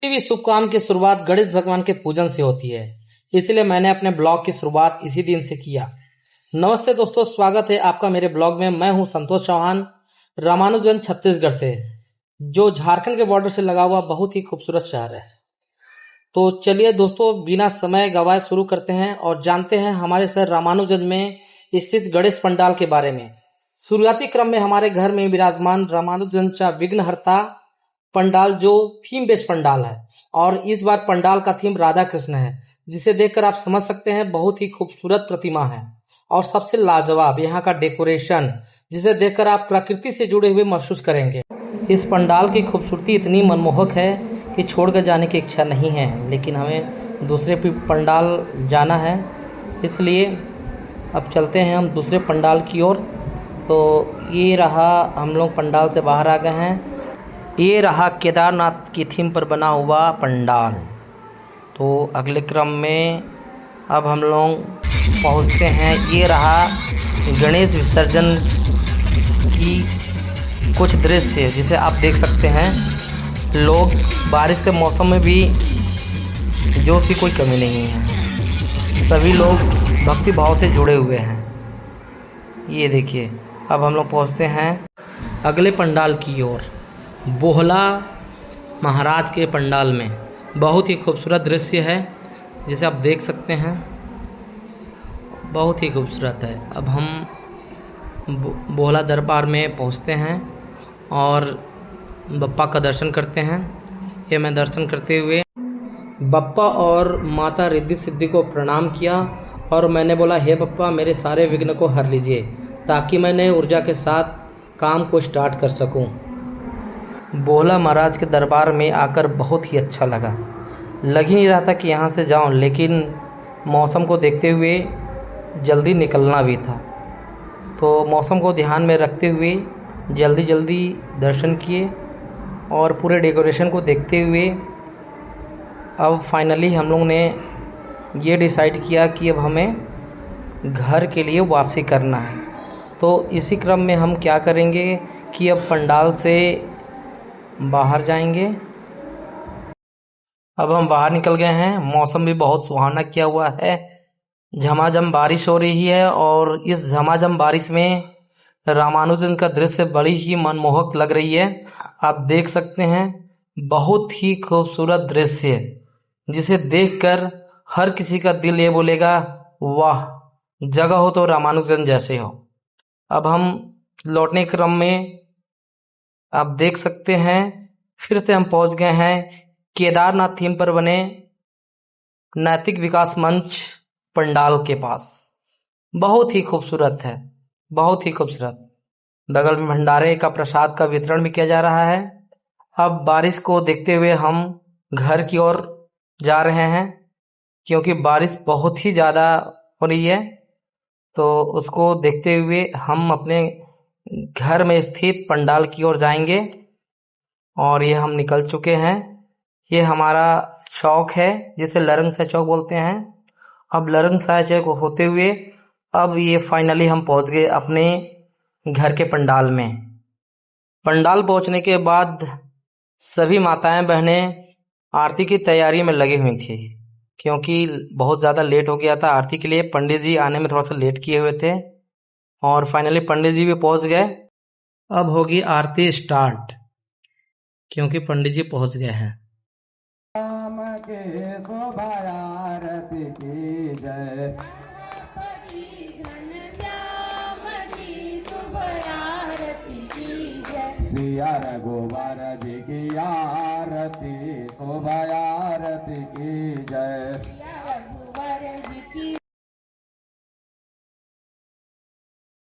किसी भी शुभ काम की शुरुआत गणेश भगवान के पूजन से होती है, इसलिए मैंने अपने ब्लॉग की शुरुआत इसी दिन से किया। नमस्ते दोस्तों, स्वागत है आपका मेरे ब्लॉग में। मैं हूं संतोष चौहान, रामानुजगंज छत्तीसगढ़ से, जो झारखंड के बॉर्डर से लगा हुआ बहुत ही खूबसूरत शहर है। तो चलिए दोस्तों, बिना समय गवाए शुरू करते हैं और जानते हैं हमारे शहर रामानुजगंज में स्थित गणेश पंडाल के बारे में। शुरुआती क्रम में हमारे घर में विराजमान रामानुजगंज का विघ्नहर्ता पंडाल, जो थीम बेस्ड पंडाल है, और इस बार पंडाल का थीम राधा कृष्ण है, जिसे देखकर आप समझ सकते हैं बहुत ही खूबसूरत प्रतिमा है। और सबसे लाजवाब यहाँ का डेकोरेशन, जिसे देखकर आप प्रकृति से जुड़े हुए महसूस करेंगे। इस पंडाल की खूबसूरती इतनी मनमोहक है कि छोड़कर जाने की इच्छा नहीं है, लेकिन हमें दूसरे पंडाल जाना है, इसलिए अब चलते हैं हम दूसरे पंडाल की ओर। तो ये रहा, हम लोग पंडाल से बाहर आ गए हैं। ये रहा केदारनाथ की थीम पर बना हुआ पंडाल। तो अगले क्रम में अब हम लोग पहुँचते हैं। ये रहा गणेश विसर्जन की कुछ दृश्य, जिसे आप देख सकते हैं। लोग बारिश के मौसम में भी जोश की कोई कमी नहीं है, सभी लोग भक्ति भाव से जुड़े हुए हैं। ये देखिए, अब हम लोग पहुँचते हैं अगले पंडाल की ओर, बोहला महाराज के पंडाल में। बहुत ही खूबसूरत दृश्य है, जिसे आप देख सकते हैं, बहुत ही खूबसूरत है। अब हम बोहला दरबार में पहुंचते हैं और बप्पा का दर्शन करते हैं। ये मैं दर्शन करते हुए बप्पा और माता रिद्धि सिद्धि को प्रणाम किया और मैंने बोला, हे बप्पा, मेरे सारे विघ्न को हर लीजिए, ताकि मैं नई ऊर्जा के साथ काम को स्टार्ट कर सकूं। बोहला महाराज के दरबार में आकर बहुत ही अच्छा लगा। लग ही नहीं रहा था कि यहाँ से जाऊँ, लेकिन मौसम को देखते हुए जल्दी निकलना भी था, तो मौसम को ध्यान में रखते हुए जल्दी दर्शन किए और पूरे डेकोरेशन को देखते हुए अब फाइनली हम लोग ने ये डिसाइड किया कि अब हमें घर के लिए वापसी करना है। तो इसी क्रम में हम क्या करेंगे कि अब पंडाल से बाहर जाएंगे। अब हम बाहर निकल गए हैं। मौसम भी बहुत सुहाना किया हुआ है, झमाझम बारिश हो रही है और इस झमाझम बारिश में रामानुजन का दृश्य बड़ी ही मनमोहक लग रही है। आप देख सकते हैं, बहुत ही खूबसूरत दृश्य, जिसे देखकर हर किसी का दिल ये बोलेगा, वाह, जगह हो तो रामानुजन जैसे हो। अब हम लौटने क्रम में आप देख सकते हैं, फिर से हम पहुंच गए हैं केदारनाथ थीम पर बने नैतिक विकास मंच पंडाल के पास। बहुत ही खूबसूरत है, बहुत ही खूबसूरत। बगल में भंडारे का प्रसाद का वितरण भी किया जा रहा है। अब बारिश को देखते हुए हम घर की ओर जा रहे हैं, क्योंकि बारिश बहुत ही ज़्यादा हो रही है। तो उसको देखते हुए हम अपने घर में स्थित पंडाल की ओर जाएंगे और ये हम निकल चुके हैं। ये हमारा चौक है, जिसे लरंगसाय चौक बोलते हैं। अब लरंगसाय चौक होते हुए अब ये फाइनली हम पहुंच गए अपने घर के पंडाल में। पंडाल पहुंचने के बाद सभी माताएं बहनें आरती की तैयारी में लगी हुई थी, क्योंकि बहुत ज़्यादा लेट हो गया था आरती के लिए। पंडित जी आने में थोड़ा सा लेट किए हुए थे और फाइनली पंडित जी भी पहुंच गए। अब होगी आरती स्टार्ट, क्योंकि पंडित जी पहुंच गए हैं। राम के आरती की जय, सिया रघुवर जी की आरती, शोभा आरती की जय,